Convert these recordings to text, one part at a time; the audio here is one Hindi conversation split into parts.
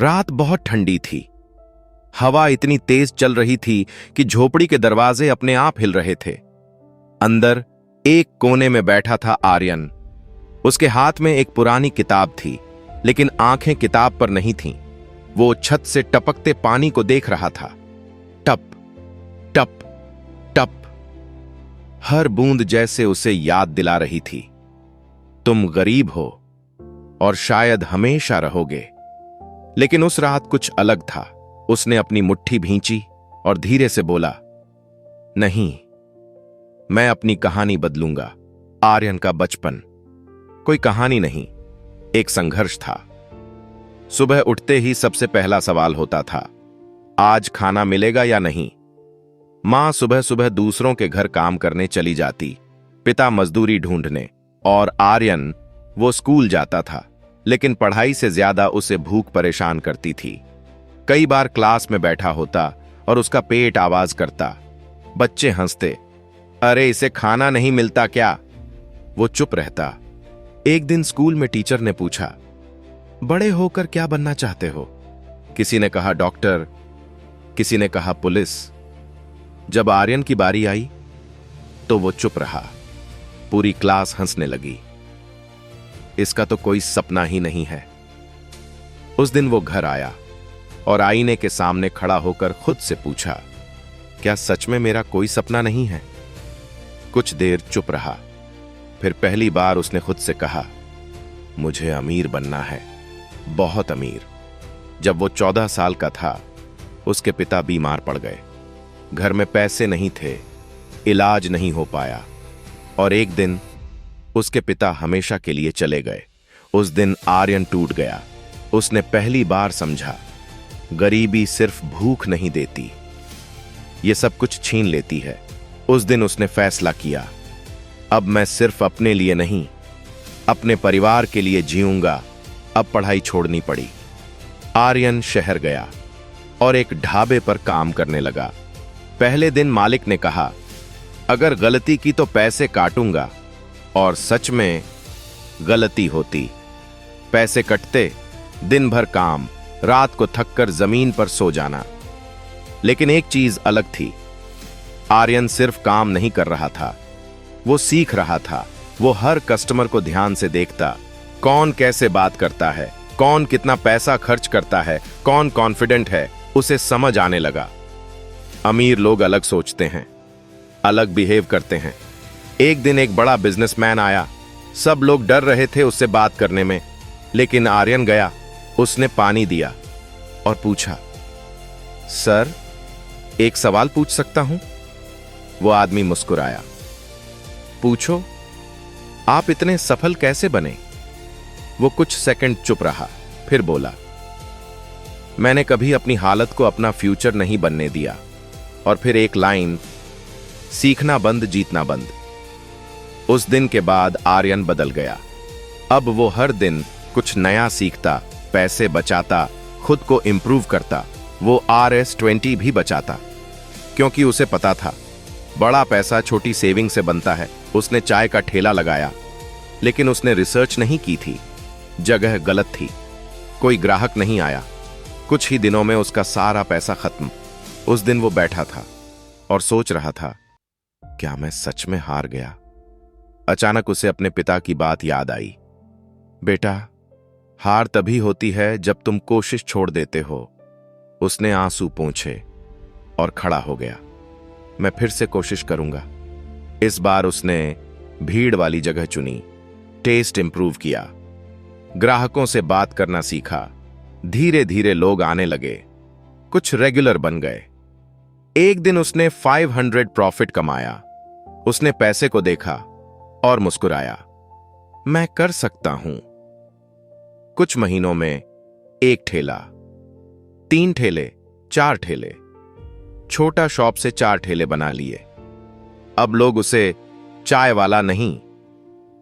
रात बहुत ठंडी थी। हवा इतनी तेज चल रही थी कि झोपड़ी के दरवाजे अपने आप हिल रहे थे। अंदर एक कोने में बैठा था आर्यन। उसके हाथ में एक पुरानी किताब थी, लेकिन आंखें किताब पर नहीं थीं। वो छत से टपकते पानी को देख रहा था। टप टप टप। हर बूंद जैसे उसे याद दिला रही थी, तुम गरीब हो और शायद हमेशा रहोगे। लेकिन उस रात कुछ अलग था। उसने अपनी मुट्ठी भींची और धीरे से बोला, नहीं, मैं अपनी कहानी बदलूंगा। आर्यन का बचपन कोई कहानी नहीं, एक संघर्ष था। सुबह उठते ही सबसे पहला सवाल होता था, आज खाना मिलेगा या नहीं। मां सुबह सुबह दूसरों के घर काम करने चली जाती, पिता मजदूरी ढूंढने, और आर्यन वो स्कूल जाता था, लेकिन पढ़ाई से ज्यादा उसे भूख परेशान करती थी। कई बार क्लास में बैठा होता और उसका पेट आवाज करता। बच्चे हंसते, अरे इसे खाना नहीं मिलता क्या। वो चुप रहता। एक दिन स्कूल में टीचर ने पूछा, बड़े होकर क्या बनना चाहते हो। किसी ने कहा डॉक्टर, किसी ने कहा पुलिस। जब आर्यन की बारी आई तो वो चुप रहा। पूरी क्लास हंसने लगी। इसका तो कोई सपना ही नहीं है। उस दिन वो घर आया और आईने के सामने खड़ा होकर खुद से पूछा, क्या सच में मेरा कोई सपना नहीं है। कुछ देर चुप रहा। फिर पहली बार उसने खुद से कहा, मुझे अमीर बनना है, बहुत अमीर। जब वो 14 साल का था, उसके पिता बीमार पड़ गए। घर में पैसे नहीं थे, इलाज नहीं हो पाया, और एक दिन उसके पिता हमेशा के लिए चले गए। उस दिन आर्यन टूट गया। उसने पहली बार समझा, गरीबी सिर्फ भूख नहीं देती, ये सब कुछ छीन लेती है। उस दिन उसने फैसला किया, अब मैं सिर्फ अपने लिए नहीं, अपने परिवार के लिए जीऊंगा। अब पढ़ाई छोड़नी पड़ी। आर्यन शहर गया और एक ढाबे पर काम करने लगा। पहले दिन मालिक ने कहा, अगर गलती की तो पैसे काटूंगा, और सच में गलती होती। पैसे कटते, दिन भर काम, रात को थककर जमीन पर सो जाना। लेकिन एक चीज अलग थी, आर्यन सिर्फ काम नहीं कर रहा था, वो सीख रहा था। वो हर कस्टमर को ध्यान से देखता, कौन कैसे बात करता है, कौन कितना पैसा खर्च करता है, कौन कॉन्फिडेंट है, उसे समझ आने लगा। अमीर लोग अलग सोचते हैं, अलग बिहेव करते हैं। एक दिन एक बड़ा बिजनेसमैन आया। सब लोग डर रहे थे उससे बात करने में, लेकिन आर्यन गया। उसने पानी दिया और पूछा, सर, एक सवाल पूछ सकता हूं। वो आदमी मुस्कुराया। पूछो, आप इतने सफल कैसे बने। वो कुछ सेकंड चुप रहा, फिर बोला, मैंने कभी अपनी हालत को अपना फ्यूचर नहीं बनने दिया। और फिर एक लाइन, सीखना बंद, जीतना बंद। उस दिन के बाद आर्यन बदल गया। अब वो हर दिन कुछ नया सीखता, पैसे बचाता, खुद को इंप्रूव करता। वो RS-20 भी बचाता, क्योंकि उसे पता था बड़ा पैसा छोटी सेविंग से बनता है। उसने चाय का ठेला लगाया, लेकिन उसने रिसर्च नहीं की थी। जगह गलत थी, कोई ग्राहक नहीं आया। कुछ ही दिनों में उसका सारा पैसा खत्म। उस दिन वो बैठा था और सोच रहा था, क्या मैं सच में हार गया। अचानक उसे अपने पिता की बात याद आई। बेटा, हार तभी होती है जब तुम कोशिश छोड़ देते हो। उसने आंसू पोंछे और खड़ा हो गया। मैं फिर से कोशिश करूंगा। इस बार उसने भीड़ वाली जगह चुनी, टेस्ट इंप्रूव किया, ग्राहकों से बात करना सीखा। धीरे धीरे लोग आने लगे, कुछ रेगुलर बन गए। एक दिन उसने 500 प्रॉफिट कमाया। उसने पैसे को देखा और मुस्कुराया, मैं कर सकता हूं। कुछ महीनों में 1 ठेला, 3 ठेले, 4 ठेले, छोटा शॉप से 4 ठेले बना लिए। अब लोग उसे चाय वाला नहीं,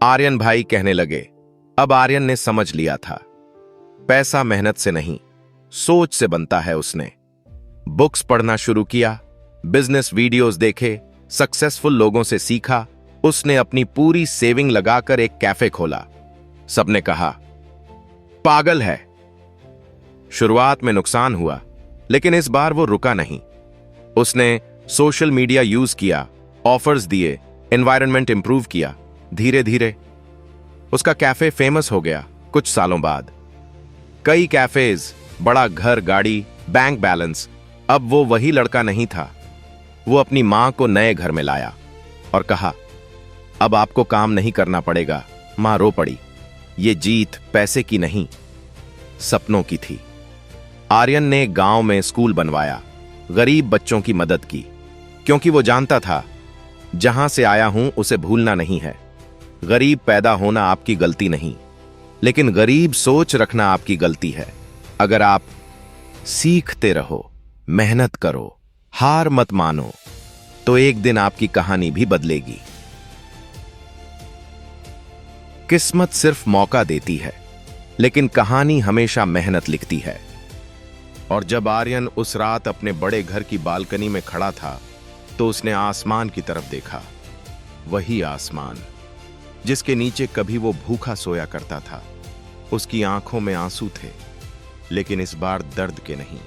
आर्यन भाई कहने लगे। अब आर्यन ने समझ लिया था, पैसा मेहनत से नहीं, सोच से बनता है। उसने बुक्स पढ़ना शुरू किया, बिजनेस वीडियोस देखे, सक्सेसफुल लोगों से सीखा। उसने अपनी पूरी सेविंग लगाकर एक कैफे खोला। सबने कहा, पागल है, शुरुआत में नुकसान हुआ, लेकिन इस बार वो रुका नहीं। उसने सोशल मीडिया यूज किया, ऑफर्स दिए, एनवायरनमेंट इंप्रूव किया। धीरे धीरे उसका कैफे फेमस हो गया। कुछ सालों बाद कई कैफेज, बड़ा घर, गाड़ी, बैंक बैलेंस। अब वो वही लड़का नहीं था। वो अपनी मां को नए घर में लाया और कहा, अब आपको काम नहीं करना पड़ेगा। मां रो पड़ी। ये जीत पैसे की नहीं, सपनों की थी। आर्यन ने गांव में स्कूल बनवाया, गरीब बच्चों की मदद की, क्योंकि वो जानता था जहां से आया हूं उसे भूलना नहीं है। गरीब पैदा होना आपकी गलती नहीं, लेकिन गरीब सोच रखना आपकी गलती है। अगर आप सीखते रहो, मेहनत करो, हार मत मानो, तो एक दिन आपकी कहानी भी बदलेगी। किस्मत सिर्फ मौका देती है, लेकिन कहानी हमेशा मेहनत लिखती है। और जब आर्यन उस रात अपने बड़े घर की बालकनी में खड़ा था, तो उसने आसमान की तरफ देखा। वही आसमान जिसके नीचे कभी वो भूखा सोया करता था। उसकी आंखों में आंसू थे, लेकिन इस बार दर्द के नहीं,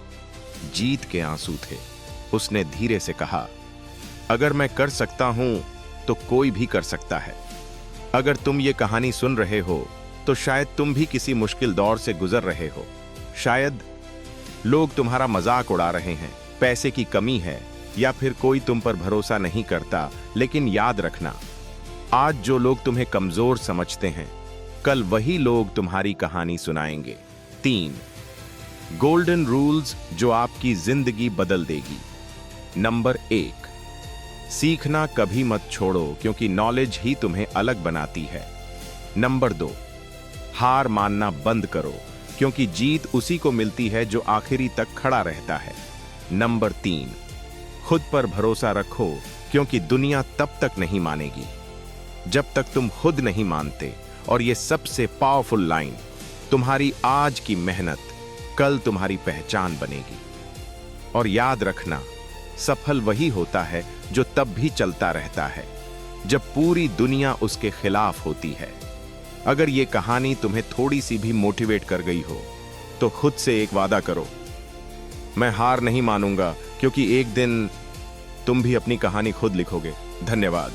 जीत के आंसू थे। उसने धीरे से कहा, अगर मैं कर सकता हूं तो कोई भी कर सकता है। अगर तुम ये कहानी सुन रहे हो तो शायद तुम भी किसी मुश्किल दौर से गुजर रहे हो। शायद लोग तुम्हारा मजाक उड़ा रहे हैं, पैसे की कमी है, या फिर कोई तुम पर भरोसा नहीं करता। लेकिन याद रखना, आज जो लोग तुम्हें कमजोर समझते हैं, कल वही लोग तुम्हारी कहानी सुनाएंगे। 3 गोल्डन रूल्स जो आपकी जिंदगी बदल देगी। नंबर 1, सीखना कभी मत छोड़ो, क्योंकि नॉलेज ही तुम्हें अलग बनाती है। नंबर 2, हार मानना बंद करो, क्योंकि जीत उसी को मिलती है जो आखिरी तक खड़ा रहता है। नंबर 3, खुद पर भरोसा रखो, क्योंकि दुनिया तब तक नहीं मानेगी जब तक तुम खुद नहीं मानते। और ये सबसे पावरफुल लाइन, तुम्हारी आज की मेहनत कल तुम्हारी पहचान बनेगी। और याद रखना, सफल वही होता है जो तब भी चलता रहता है जब पूरी दुनिया उसके खिलाफ होती है। अगर ये कहानी तुम्हें थोड़ी सी भी मोटिवेट कर गई हो, तो खुद से एक वादा करो, मैं हार नहीं मानूंगा, क्योंकि एक दिन तुम भी अपनी कहानी खुद लिखोगे। धन्यवाद।